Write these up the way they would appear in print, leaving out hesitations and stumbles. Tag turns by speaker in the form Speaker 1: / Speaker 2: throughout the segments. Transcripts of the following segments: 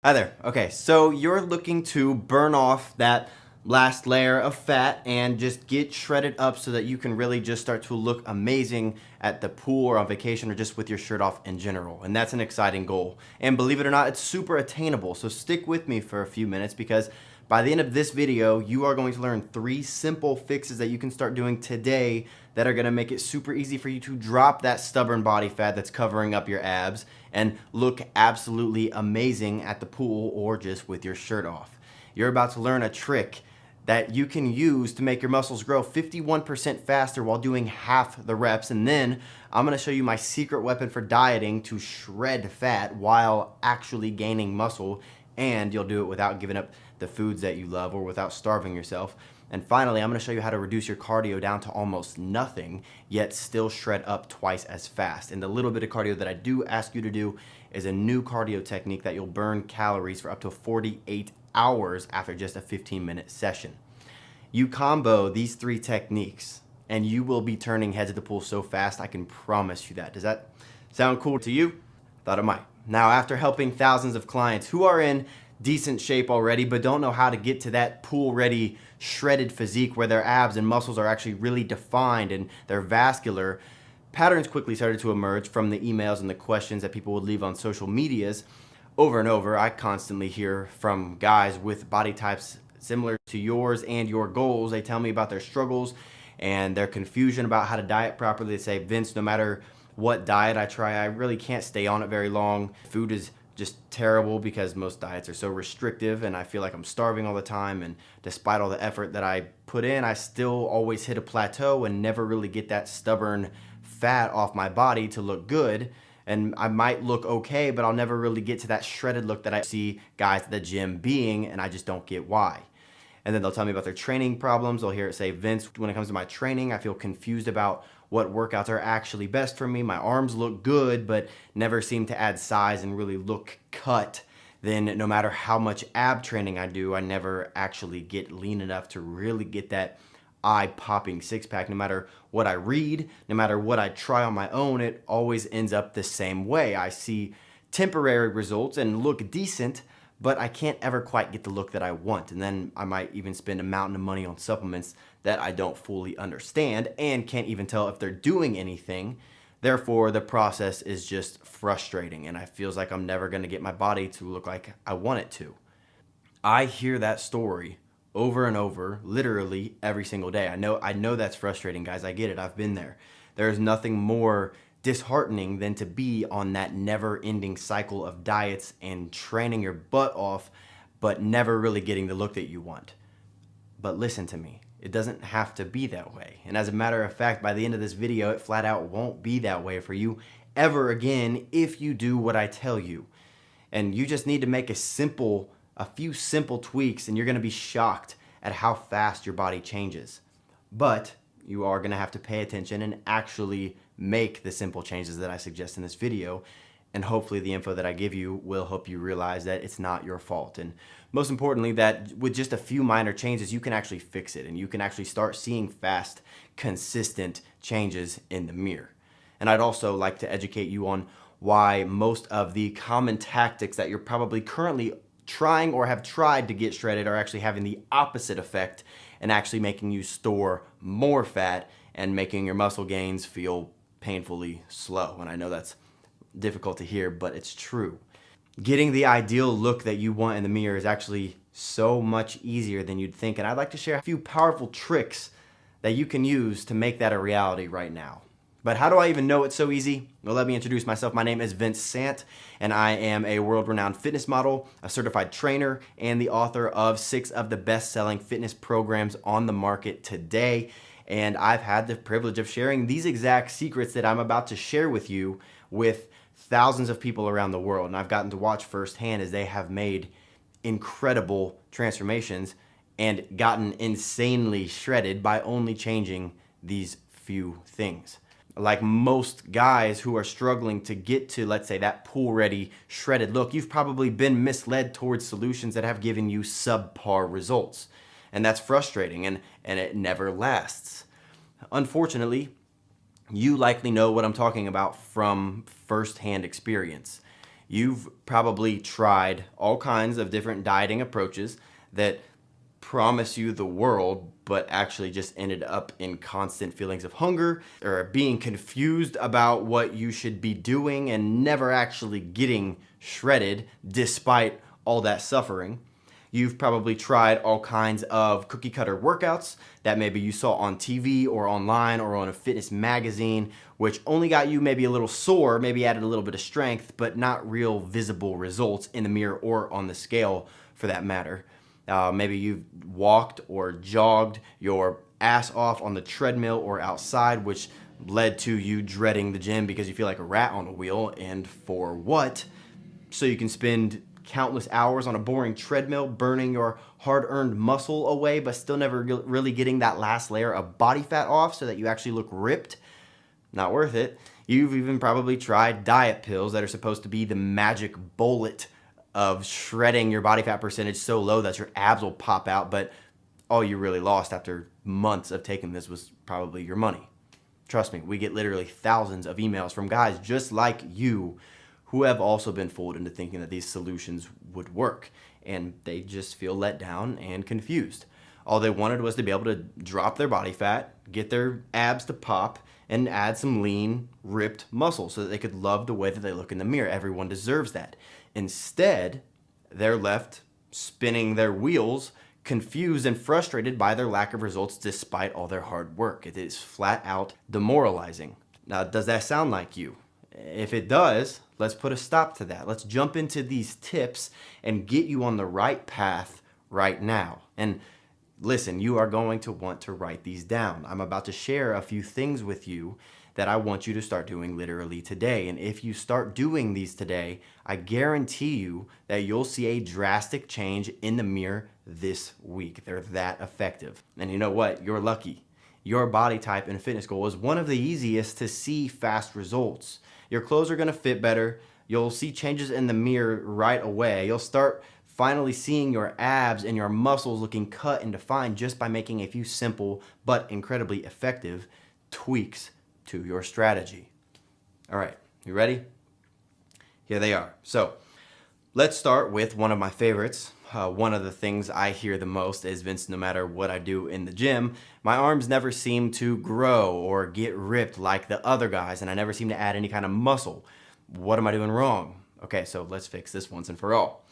Speaker 1: Hi there. Okay, so you're looking to burn off that last layer of fat and just get shredded up so that you can really just start to look amazing at the pool or on vacation or just with your shirt off in general. And that's an exciting goal. And believe it or not, it's super attainable. So stick with me for a few minutes because by the end of this video, you are going to learn 3 simple fixes that you can start doing today that are gonna make it super easy for you to drop that stubborn body fat that's covering up your abs and look absolutely amazing at the pool or just with your shirt off. You're about to learn a trick that you can use to make your muscles grow 51% faster while doing half the reps. And then I'm gonna show you my secret weapon for dieting to shred fat while actually gaining muscle, and you'll do it without giving up the foods that you love or without starving yourself. And finally, I'm gonna show you how to reduce your cardio down to almost nothing, yet still shred up twice as fast. And the little bit of cardio that I do ask you to do is a new cardio technique that you'll burn calories for up to 48 hours after just a 15-minute session. You combo these 3 techniques and you will be turning heads at the pool so fast, I can promise you that. Does that sound cool to you? Thought it might. Now, after helping thousands of clients who are in decent shape already but don't know how to get to that pool ready shredded physique where their abs and muscles are actually really defined and they're vascular, patterns quickly started to emerge from the emails and the questions that people would leave on social medias. Over and over, I constantly hear from guys with body types similar to yours and your goals. They tell me about their struggles and their confusion about how to diet properly. They say, Vince, no matter what diet I try, I really can't stay on it very long. Food is just terrible because most diets are so restrictive and I feel like I'm starving all the time, and despite all the effort that I put in, I still always hit a plateau and never really get that stubborn fat off my body to look good. And I might look okay, but I'll never really get to that shredded look that I see guys at the gym being, and I just don't get why. And then they'll tell me about their training problems. They'll hear it say, Vince, when it comes to my training, I feel confused about what workouts are actually best for me. My arms look good, but never seem to add size and really look cut. Then no matter how much ab training I do, I never actually get lean enough to really get that eye-popping six-pack. No matter what I read, no matter what I try on my own, it always ends up the same way. I see temporary results and look decent, but I can't ever quite get the look that I want. And then I might even spend a mountain of money on supplements that I don't fully understand and can't even tell if they're doing anything. Therefore, the process is just frustrating and it feels like I'm never gonna get my body to look like I want it to. I hear that story over and over, literally every single day. I know that's frustrating, guys. I get it. I've been there. There's nothing more disheartening than to be on that never-ending cycle of diets and training your butt off, but never really getting the look that you want. But listen to me. It doesn't have to be that way. And as a matter of fact, by the end of this video, it flat out won't be that way for you ever again if you do what I tell you. And you just need to make a few simple tweaks and you're gonna be shocked at how fast your body changes. But you are gonna have to pay attention and actually make the simple changes that I suggest in this video. And hopefully the info that I give you will help you realize that it's not your fault. And most importantly, that with just a few minor changes, you can actually fix it and you can actually start seeing fast, consistent changes in the mirror. And I'd also like to educate you on why most of the common tactics that you're probably currently trying or have tried to get shredded are actually having the opposite effect and actually making you store more fat and making your muscle gains feel painfully slow. And I know that's difficult to hear, but it's true. Getting the ideal look that you want in the mirror is actually so much easier than you'd think. And I'd like to share a few powerful tricks that you can use to make that a reality right now. But how do I even know it's so easy? Well, let me introduce myself. My name is Vince Sant, and I am a world-renowned fitness model, a certified trainer, and the author of 6 of the best-selling fitness programs on the market today. And I've had the privilege of sharing these exact secrets that I'm about to share with you with thousands of people around the world. And I've gotten to watch firsthand as they have made incredible transformations and gotten insanely shredded by only changing these few things. Like most guys who are struggling to get to, let's say, that pool-ready, shredded look, you've probably been misled towards solutions that have given you subpar results. And that's frustrating, and it never lasts. Unfortunately, you likely know what I'm talking about from firsthand experience. You've probably tried all kinds of different dieting approaches that promise you the world, but actually just ended up in constant feelings of hunger or being confused about what you should be doing and never actually getting shredded despite all that suffering. You've probably tried all kinds of cookie cutter workouts that maybe you saw on TV or online or on a fitness magazine, which only got you maybe a little sore, maybe added a little bit of strength, but not real visible results in the mirror or on the scale for that matter. Maybe you've walked or jogged your ass off on the treadmill or outside, which led to you dreading the gym because you feel like a rat on a wheel. And for what? So you can spend countless hours on a boring treadmill, burning your hard-earned muscle away, but still never really getting that last layer of body fat off so that you actually look ripped. Not worth it. You've even probably tried diet pills that are supposed to be the magic bullet of shredding your body fat percentage so low that your abs will pop out, but all you really lost after months of taking this was probably your money. Trust me, we get literally thousands of emails from guys just like you who have also been fooled into thinking that these solutions would work, and they just feel let down and confused. All they wanted was to be able to drop their body fat, get their abs to pop, and add some lean, ripped muscle so that they could love the way that they look in the mirror. Everyone deserves that. Instead, they're left spinning their wheels, confused and frustrated by their lack of results despite all their hard work. It is flat out demoralizing. Now, does that sound like you? If it does, let's put a stop to that. Let's jump into these tips and get you on the right path right now. And listen, you are going to want to write these down. I'm about to share a few things with you that I want you to start doing literally today. And if you start doing these today, I guarantee you that you'll see a drastic change in the mirror this week. They're that effective. And you know what? You're lucky. Your body type and fitness goal is one of the easiest to see fast results. Your clothes are gonna fit better. You'll see changes in the mirror right away. You'll start finally seeing your abs and your muscles looking cut and defined just by making a few simple but incredibly effective tweaks to your strategy. All right, you ready? Here they are. So let's start with one of my favorites. One of the things I hear the most is, Vince, no matter what I do in the gym, my arms never seem to grow or get ripped like the other guys, and I never seem to add any kind of muscle. What am I doing wrong? Okay, so let's fix this once and for all.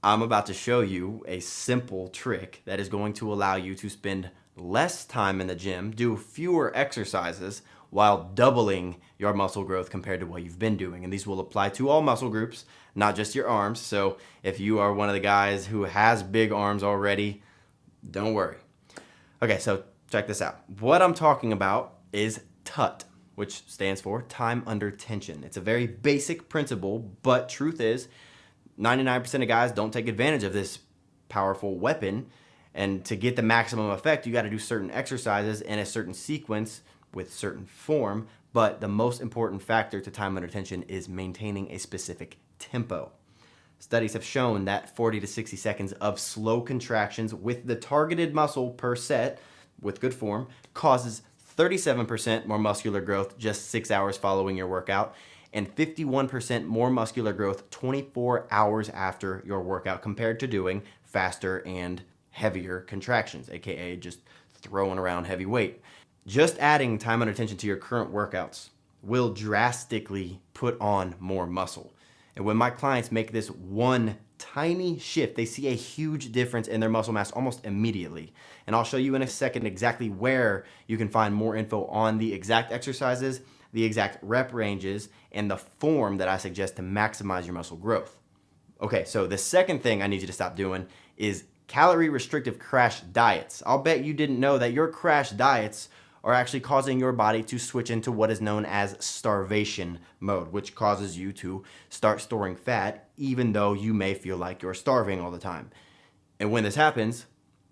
Speaker 1: I'm about to show you a simple trick that is going to allow you to spend less time in the gym, do fewer exercises, while doubling your muscle growth compared to what you've been doing. And these will apply to all muscle groups, not just your arms. So if you are one of the guys who has big arms already, don't worry. Okay, so check this out. What I'm talking about is TUT, which stands for time under tension. It's a very basic principle, but truth is 99% of guys don't take advantage of this powerful weapon. And to get the maximum effect, you got to do certain exercises in a certain sequence with certain form, but the most important factor to time under tension is maintaining a specific tempo. Studies have shown that 40 to 60 seconds of slow contractions with the targeted muscle per set with good form causes 37% more muscular growth just 6 hours following your workout and 51% more muscular growth 24 hours after your workout compared to doing faster and heavier contractions, aka just throwing around heavy weight. Just adding time under tension to your current workouts will drastically put on more muscle. And when my clients make this one tiny shift, they see a huge difference in their muscle mass almost immediately. And I'll show you in a second exactly where you can find more info on the exact exercises, the exact rep ranges, and the form that I suggest to maximize your muscle growth. Okay, so the second thing I need you to stop doing is calorie restrictive crash diets. I'll bet you didn't know that your crash diets are actually causing your body to switch into what is known as starvation mode, which causes you to start storing fat even though you may feel like you're starving all the time. And when this happens,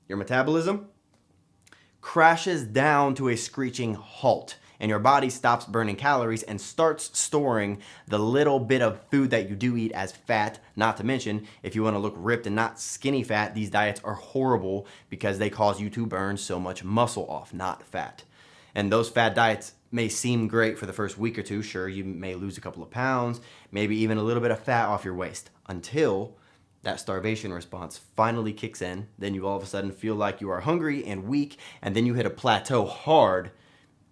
Speaker 1: your metabolism crashes down to a screeching halt and your body stops burning calories and starts storing the little bit of food that you do eat as fat. Not to mention, if you want to look ripped and not skinny fat, these diets are horrible because they cause you to burn so much muscle off, not fat. And those fad diets may seem great for the first week or two. Sure, you may lose a couple of pounds, maybe even a little bit of fat off your waist, until that starvation response finally kicks in. Then you all of a sudden feel like you are hungry and weak, and then you hit a plateau hard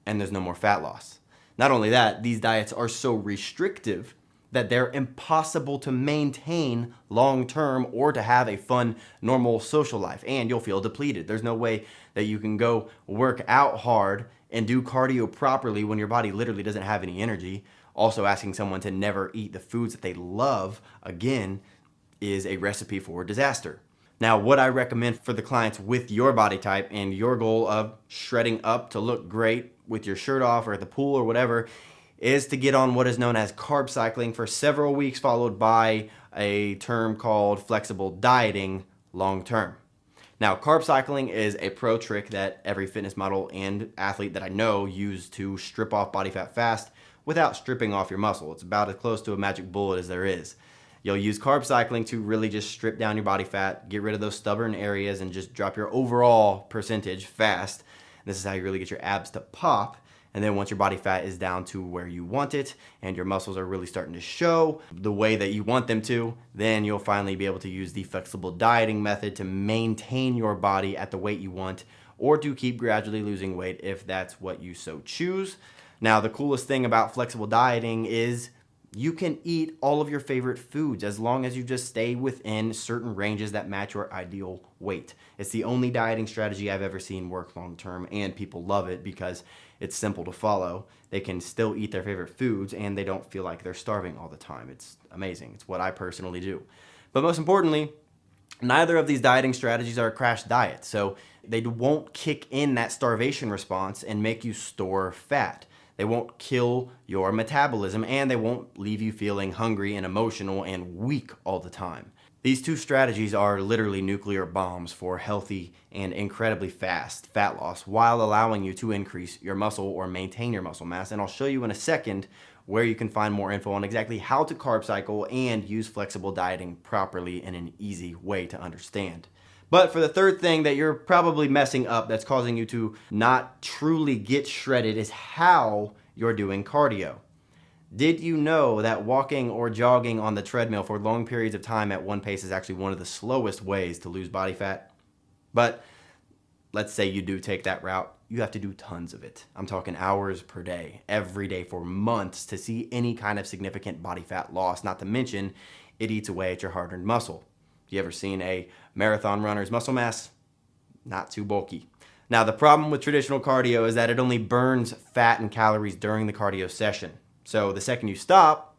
Speaker 1: and there's no more fat loss. Not only that, these diets are so restrictive that they're impossible to maintain long term or to have a fun, normal social life, and you'll feel depleted. There's no way that you can go work out hard and do cardio properly when your body literally doesn't have any energy. Also, asking someone to never eat the foods that they love, again, is a recipe for disaster. Now, what I recommend for the clients with your body type and your goal of shredding up to look great with your shirt off or at the pool or whatever is to get on what is known as carb cycling for several weeks, followed by a term called flexible dieting long term. Now, carb cycling is a pro trick that every fitness model and athlete that I know use to strip off body fat fast without stripping off your muscle. It's about as close to a magic bullet as there is. You'll use carb cycling to really just strip down your body fat, get rid of those stubborn areas, and just drop your overall percentage fast. This is how you really get your abs to pop. And then once your body fat is down to where you want it and your muscles are really starting to show the way that you want them to, then you'll finally be able to use the flexible dieting method to maintain your body at the weight you want, or to keep gradually losing weight if that's what you so choose. Now, the coolest thing about flexible dieting is you can eat all of your favorite foods as long as you just stay within certain ranges that match your ideal weight. It's the only dieting strategy I've ever seen work long term, and people love it because it's simple to follow. They can still eat their favorite foods and they don't feel like they're starving all the time. It's amazing. It's what I personally do. But most importantly, neither of these dieting strategies are a crash diet, so they won't kick in that starvation response and make you store fat. They won't kill your metabolism, and they won't leave you feeling hungry and emotional and weak all the time. These two strategies are literally nuclear bombs for healthy and incredibly fast fat loss while allowing you to increase your muscle or maintain your muscle mass. And I'll show you in a second where you can find more info on exactly how to carb cycle and use flexible dieting properly in an easy way to understand. But for the third thing that you're probably messing up that's causing you to not truly get shredded is how you're doing cardio. Did you know that walking or jogging on the treadmill for long periods of time at one pace is actually one of the slowest ways to lose body fat? But let's say you do take that route, you have to do tons of it. I'm talking hours per day, every day for months to see any kind of significant body fat loss, not to mention it eats away at your hard-earned muscle. You ever seen a marathon runner's muscle mass? Not too bulky. Now, the problem with traditional cardio is that it only burns fat and calories during the cardio session. So the second you stop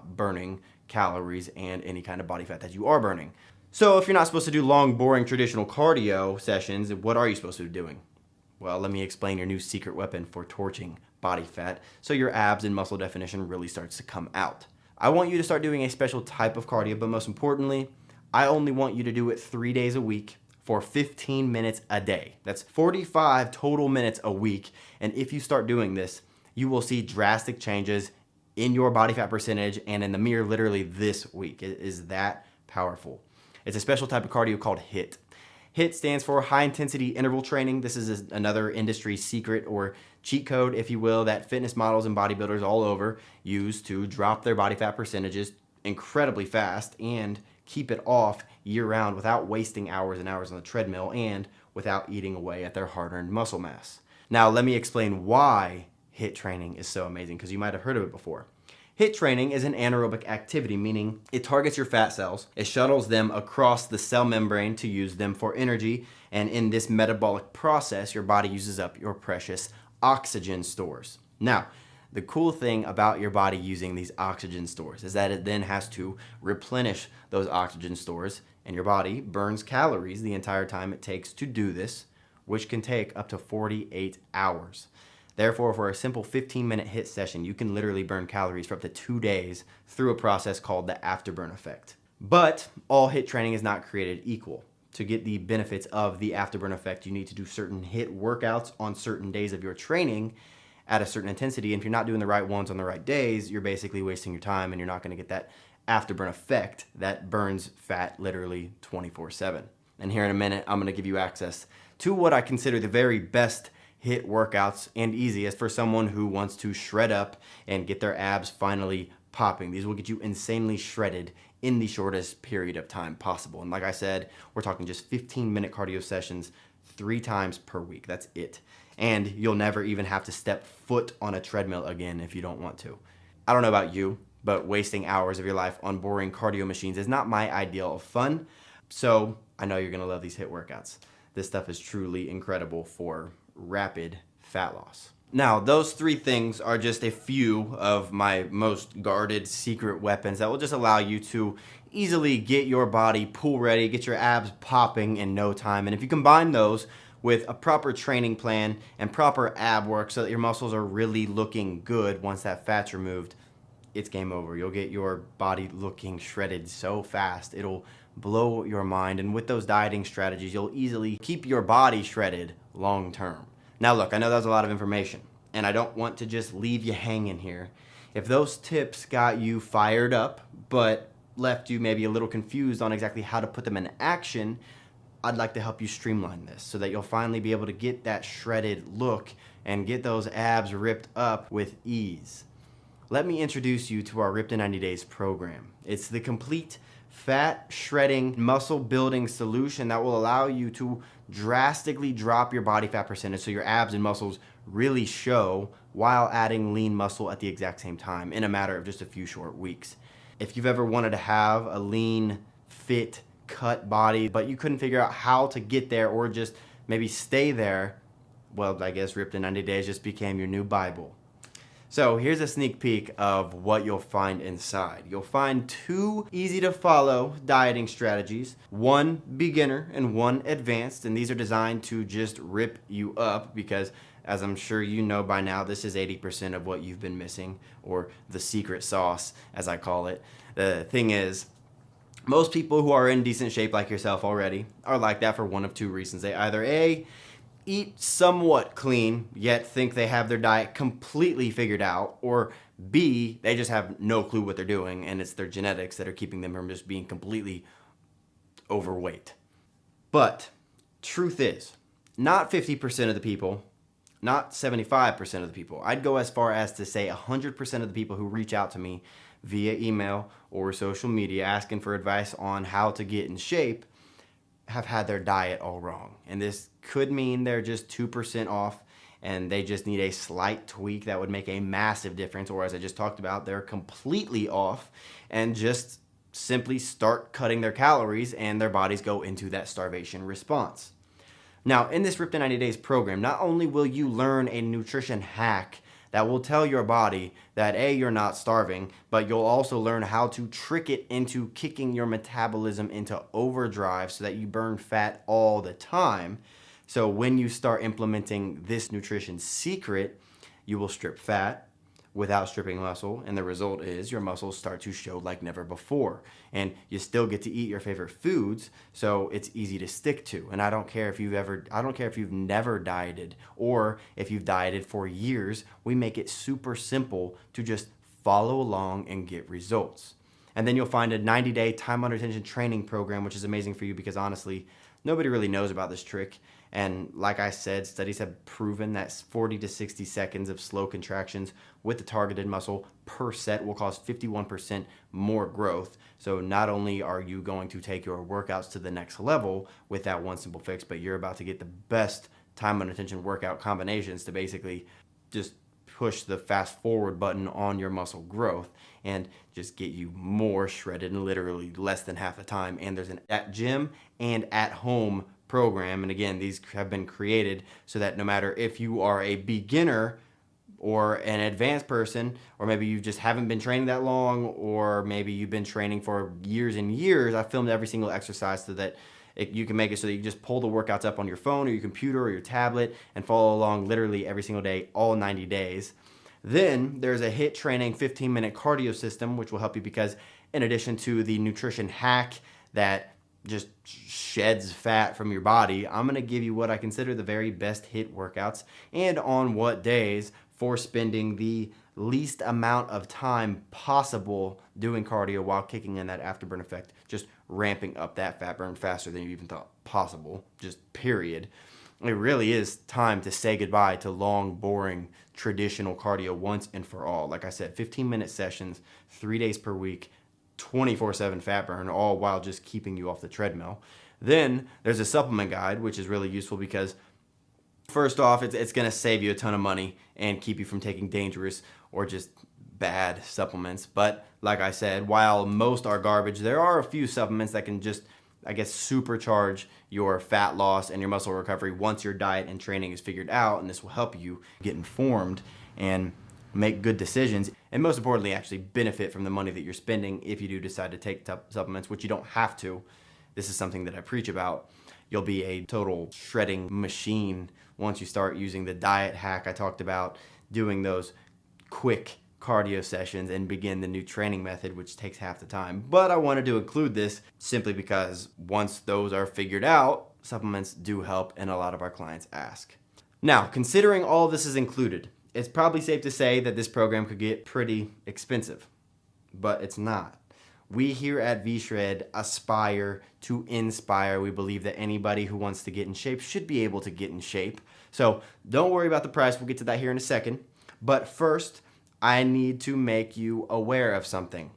Speaker 1: burning calories and any kind of body fat that you are burning. So if you're not supposed to do long, boring traditional cardio sessions, what are you supposed to be doing? Well, let me explain your new secret weapon for torching body fat so your abs and muscle definition really starts to come out. I want you to start doing a special type of cardio, but most importantly, I only want you to do it 3 days a week for 15 minutes a day. That's 45 total minutes a week. And if you start doing this, you will see drastic changes in your body fat percentage and in the mirror literally this week. It is that powerful. It's a special type of cardio called HIIT. HIIT stands for high intensity interval training. This is another industry secret or cheat code, if you will, that fitness models and bodybuilders all over use to drop their body fat percentages incredibly fast and keep it off year round without wasting hours and hours on the treadmill and without eating away at their hard-earned muscle mass. Now, let me explain why HIIT training is so amazing, because you might have heard of it before. HIIT training is an anaerobic activity, meaning it targets your fat cells, it shuttles them across the cell membrane to use them for energy, and in this metabolic process, your body uses up your precious oxygen stores. Now, the cool thing about your body using these oxygen stores is that it then has to replenish those oxygen stores, and your body burns calories the entire time it takes to do this, which can take up to 48 hours. Therefore, for a simple 15-minute HIIT session, you can literally burn calories for up to 2 days through a process called the afterburn effect. But all HIIT training is not created equal. To get the benefits of the afterburn effect, you need to do certain HIIT workouts on certain days of your training at a certain intensity. And if you're not doing the right ones on the right days, you're basically wasting your time and you're not going to get that afterburn effect that burns fat literally 24/7. And here in a minute, I'm going to give you access to what I consider the very best HIIT workouts and easiest for someone who wants to shred up and get their abs finally popping. These will get you insanely shredded in the shortest period of time possible. And like I said, we're talking just 15-minute cardio sessions 3 times per week. That's it. And you'll never even have to step foot on a treadmill again if you don't want to. I don't know about you, but wasting hours of your life on boring cardio machines is not my ideal of fun. So I know you're gonna love these HIIT workouts. This stuff is truly incredible for rapid fat loss. Now, those 3 things are just a few of my most guarded secret weapons that will just allow you to easily get your body pool ready, get your abs popping in no time. And if you combine those with a proper training plan and proper ab work so that your muscles are really looking good once that fat's removed, it's game over. You'll get your body looking shredded so fast, it'll blow your mind. And with those dieting strategies, you'll easily keep your body shredded long term. Now look, I know that was a lot of information, and I don't want to just leave you hanging here. If those tips got you fired up, but left you maybe a little confused on exactly how to put them in action, I'd like to help you streamline this so that you'll finally be able to get that shredded look and get those abs ripped up with ease. Let me introduce you to our Ripped in 90 Days program. It's the complete fat shredding, muscle building solution that will allow you to drastically drop your body fat percentage so your abs and muscles really show while adding lean muscle at the exact same time in a matter of just a few short weeks. If you've ever wanted to have a lean, fit, cut body, but you couldn't figure out how to get there or just maybe stay there, well, I guess Ripped in 90 Days just became your new Bible. So here's a sneak peek of what you'll find inside. You'll find 2 easy to follow dieting strategies, 1 beginner and 1 advanced, and these are designed to just rip you up because, as I'm sure you know by now, this is 80% of what you've been missing, or the secret sauce, as I call it. The thing is, most people who are in decent shape like yourself already are like that for one of 2 reasons. They either A, eat somewhat clean, yet think they have their diet completely figured out, or B, they just have no clue what they're doing and it's their genetics that are keeping them from just being completely overweight. But truth is, not 50% of the people, not 75% of the people. I'd go as far as to say 100% of the people who reach out to me via email or social media asking for advice on how to get in shape have had their diet all wrong. And this could mean they're just 2% off and they just need a slight tweak that would make a massive difference. Or as I just talked about, they're completely off and just simply start cutting their calories and their bodies go into that starvation response. Now, in this Ripped in 90 Days program, not only will you learn a nutrition hack that will tell your body that A, you're not starving, but you'll also learn how to trick it into kicking your metabolism into overdrive so that you burn fat all the time. So when you start implementing this nutrition secret, you will strip fat without stripping muscle, and the result is your muscles start to show like never before. And you still get to eat your favorite foods, so it's easy to stick to. And I don't care if you've never dieted or if you've dieted for years, we make it super simple to just follow along and get results. And then you'll find a 90-day time under tension training program, which is amazing for you because honestly, nobody really knows about this trick. And like I said, studies have proven that 40 to 60 seconds of slow contractions with the targeted muscle per set will cause 51% more growth. So not only are you going to take your workouts to the next level with that one simple fix, but you're about to get the best time under tension workout combinations to basically just push the fast forward button on your muscle growth and just get you more shredded in literally less than half the time. And there's an at gym and at home program. And again, these have been created so that no matter if you are a beginner or an advanced person, or maybe you just haven't been training that long, or maybe you've been training for years and years, I filmed every single exercise so that you can make it so that you just pull the workouts up on your phone or your computer or your tablet and follow along literally every single day, all 90 days. Then there's a HIIT training 15-minute cardio system, which will help you because in addition to the nutrition hack that just sheds fat from your body, I'm going to give you what I consider the very best HIIT workouts and on what days for spending the least amount of time possible doing cardio while kicking in that afterburn effect, just ramping up that fat burn faster than you even thought possible, just period. it really is time to say goodbye to long, boring, traditional cardio once and for all. Like I said, 15-minute sessions, 3 days per week, 24/7 fat burn, all while just keeping you off the treadmill. Then there's a supplement guide, which is really useful because first off, it's going to save you a ton of money and keep you from taking dangerous or just bad supplements. But like I said, while most are garbage, there are a few supplements that can just, I guess, supercharge your fat loss and your muscle recovery once your diet and training is figured out. And this will help you get informed and make good decisions. And most importantly, actually benefit from the money that you're spending if you do decide to take supplements, which you don't have to. This is something that I preach about. You'll be a total shredding machine once you start using the diet hack I talked about, doing those quick cardio sessions, and begin the new training method, which takes half the time. But I wanted to include this simply because once those are figured out, supplements do help, and a lot of our clients ask. Now, considering all this is included, it's probably safe to say that this program could get pretty expensive, but it's not. We here at V-Shred aspire to inspire. We believe that anybody who wants to get in shape should be able to get in shape. So don't worry about the price. We'll get to that here in a second. But first, I need to make you aware of something.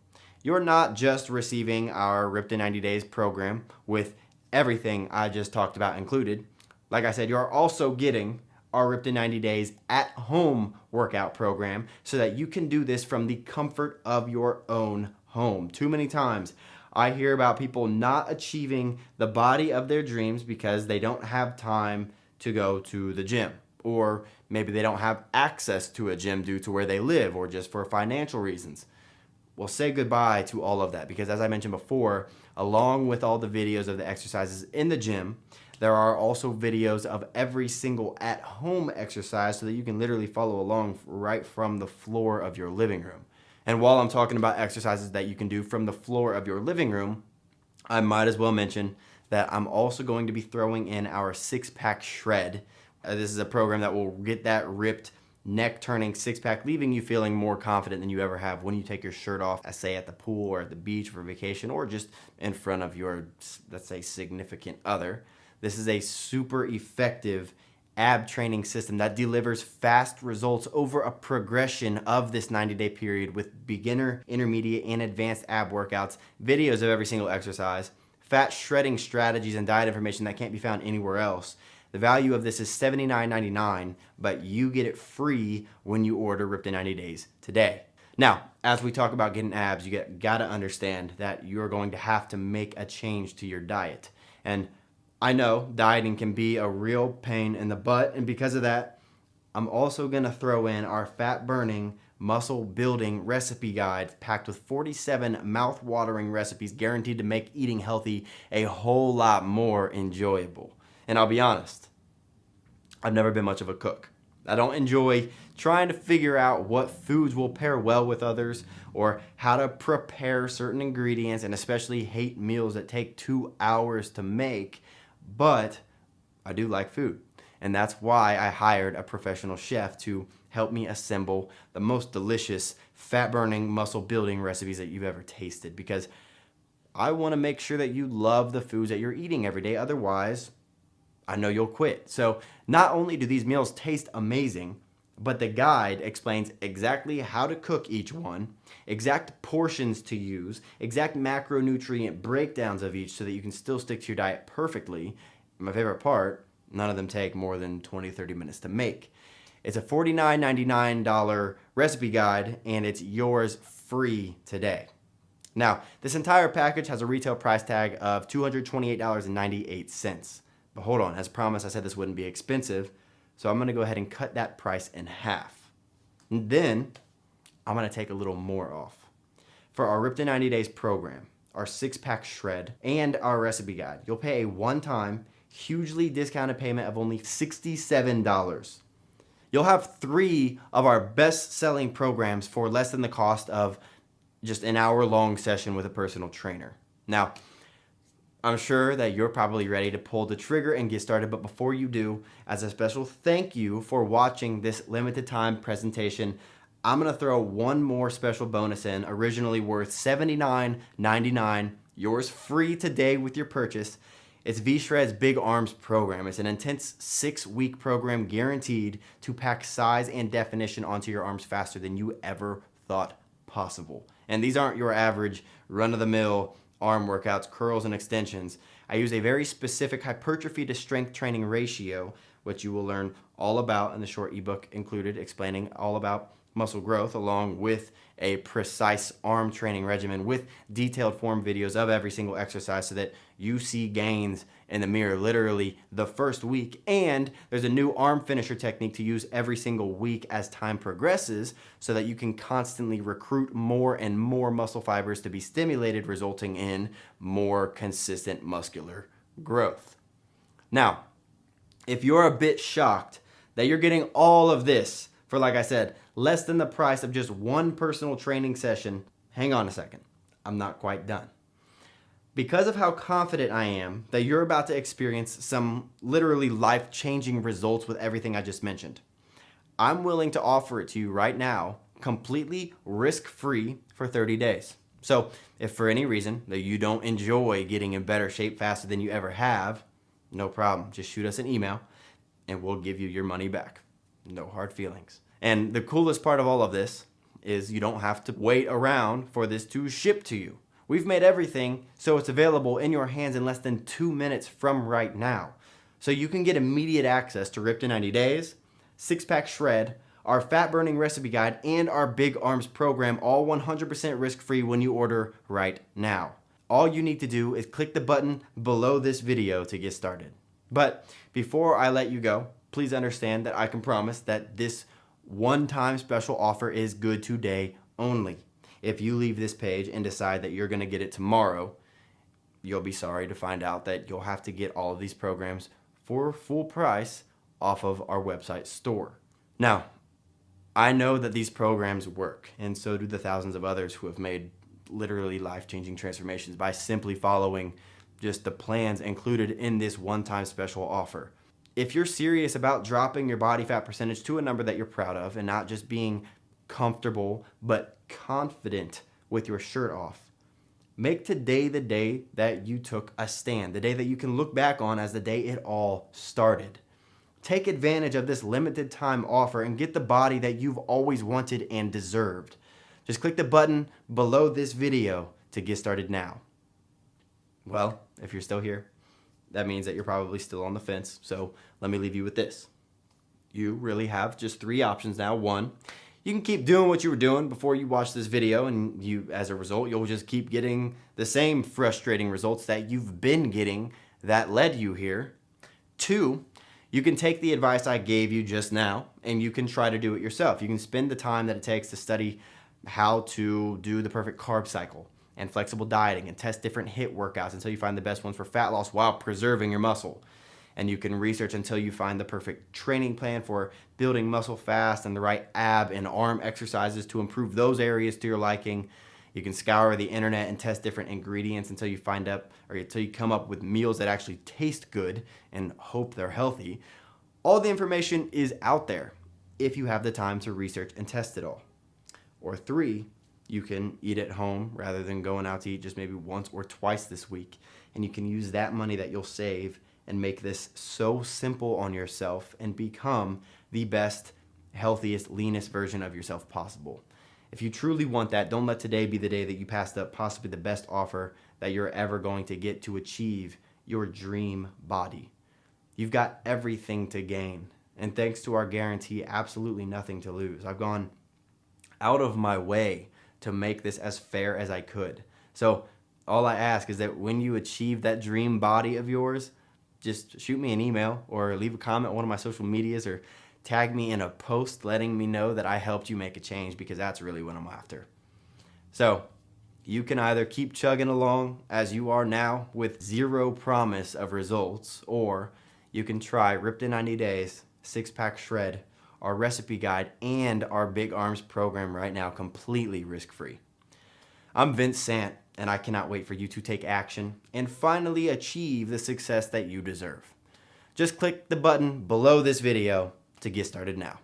Speaker 1: You're not just receiving our Ripped in 90 Days program with everything I just talked about included. Like I said, you're also getting our Ripped in 90 Days at home workout program so that you can do this from the comfort of your own home. Too many times I hear about people not achieving the body of their dreams because they don't have time to go to the gym, or maybe they don't have access to a gym due to where they live, or just for financial reasons. Well, say goodbye to all of that, because as I mentioned before, along with all the videos of the exercises in the gym, there are also videos of every single at-home exercise so that you can literally follow along right from the floor of your living room. And while I'm talking about exercises that you can do from the floor of your living room, I might as well mention that I'm also going to be throwing in our six-pack shred. This is a program that will get that ripped, neck-turning six-pack, leaving you feeling more confident than you ever have when you take your shirt off, say at the pool or at the beach for vacation, or just in front of your, let's say, significant other. This is a super effective ab training system that delivers fast results over a progression of this 90-day period with beginner, intermediate, and advanced ab workouts, videos of every single exercise, fat shredding strategies, and diet information that can't be found anywhere else. The value of this is $79.99, but you get it free when you order Ripped in 90 Days today. Now, as we talk about getting abs, you gotta understand that you're going to have to make a change to your diet. And I know dieting can be a real pain in the butt, and because of that, I'm also gonna throw in our fat burning, muscle building recipe guide packed with 47 mouth-watering recipes guaranteed to make eating healthy a whole lot more enjoyable. And I'll be honest, I've never been much of a cook. I don't enjoy trying to figure out what foods will pair well with others or how to prepare certain ingredients, and especially hate meals that take 2 hours to make. But I do like food, and that's why I hired a professional chef to help me assemble the most delicious fat-burning, muscle-building recipes that you've ever tasted, because I want to make sure that you love the foods that you're eating every day. Otherwise, I know you'll quit. So not only do these meals taste amazing, but the guide explains exactly how to cook each one, exact portions to use, exact macronutrient breakdowns of each so that you can still stick to your diet perfectly. And my favorite part, none of them take more than 20-30 minutes to make. It's a $49.99 recipe guide, and it's yours free today. Now, this entire package has a retail price tag of $228.98. But hold on, as promised, I said this wouldn't be expensive, so I'm gonna go ahead and cut that price in half. And then, I'm gonna take a little more off. For our Ripped in 90 Days program, our six-pack shred, and our recipe guide, you'll pay a one-time, hugely discounted payment of only $67. You'll have 3 of our best-selling programs for less than the cost of just an hour-long session with a personal trainer. Now, I'm sure that you're probably ready to pull the trigger and get started, but before you do, as a special thank you for watching this limited time presentation, I'm gonna throw one more special bonus in, originally worth $79.99, yours free today with your purchase. It's V-Shred's Big Arms program. It's an intense 6-week program guaranteed to pack size and definition onto your arms faster than you ever thought possible. And these aren't your average run-of-the-mill arm workouts, curls, and extensions. I use a very specific hypertrophy to strength training ratio, which you will learn all about in the short ebook included, explaining all about muscle growth, along with a precise arm training regimen with detailed form videos of every single exercise so that you see gains in the mirror literally the first week. And there's a new arm finisher technique to use every single week as time progresses so that you can constantly recruit more and more muscle fibers to be stimulated, resulting in more consistent muscular growth. Now, if you're a bit shocked that you're getting all of this for, like I said, less than the price of just one personal training session, hang on a second. I'm not quite done. Because of how confident I am that you're about to experience some literally life-changing results with everything I just mentioned, I'm willing to offer it to you right now, completely risk-free for 30 days. So if for any reason that you don't enjoy getting in better shape faster than you ever have, no problem. Just shoot us an email and we'll give you your money back. No hard feelings. And the coolest part of all of this is you don't have to wait around for this to ship to you. We've made everything so it's available in your hands in less than 2 minutes from right now. So you can get immediate access to Ripped in 90 Days, 6-Pack Shred, our Fat Burning Recipe Guide, and our Big Arms program, all 100% risk-free when you order right now. All you need to do is click the button below this video to get started. But before I let you go, please understand that I can promise that this one-time special offer is good today only. If you leave this page and decide that you're going to get it tomorrow, you'll be sorry to find out that you'll have to get all of these programs for full price off of our website store. Now, I know that these programs work, and so do the thousands of others who have made literally life-changing transformations by simply following just the plans included in this one-time special offer. If you're serious about dropping your body fat percentage to a number that you're proud of and not just being comfortable but confident with your shirt off, make today the day that you took a stand, the day that you can look back on as the day it all started. Take advantage of this limited time offer and get the body that you've always wanted and deserved. Just click the button below this video to get started now. Well, if you're still here, that means that you're probably still on the fence, so let me leave you with this. You really have just 3 options now. 1, you can keep doing what you were doing before you watch this video, and as a result, you'll just keep getting the same frustrating results that you've been getting that led you here. 2, you can take the advice I gave you just now, and you can try to do it yourself. You can spend the time that it takes to study how to do the perfect carb cycle and flexible dieting and test different HIIT workouts until you find the best ones for fat loss while preserving your muscle. And you can research until you find the perfect training plan for building muscle fast and the right ab and arm exercises to improve those areas to your liking. You can scour the internet and test different ingredients until you until you come up with meals that actually taste good and hope they're healthy. All the information is out there if you have the time to research and test it all. Or 3, you can eat at home rather than going out to eat just maybe once or twice this week. And you can use that money that you'll save and make this so simple on yourself and become the best, healthiest, leanest version of yourself possible. If you truly want that, don't let today be the day that you passed up possibly the best offer that you're ever going to get to achieve your dream body. You've got everything to gain. And thanks to our guarantee, absolutely nothing to lose. I've gone out of my way to make this as fair as I could. So all I ask is that when you achieve that dream body of yours, just shoot me an email or leave a comment on one of my social medias or tag me in a post letting me know that I helped you make a change, because that's really what I'm after. So you can either keep chugging along as you are now with zero promise of results, or you can try Ripped in 90 Days, 6-Pack Shred, our recipe guide, and our Big Arms program right now, completely risk-free. I'm Vince Sant, and I cannot wait for you to take action and finally achieve the success that you deserve. Just click the button below this video to get started now.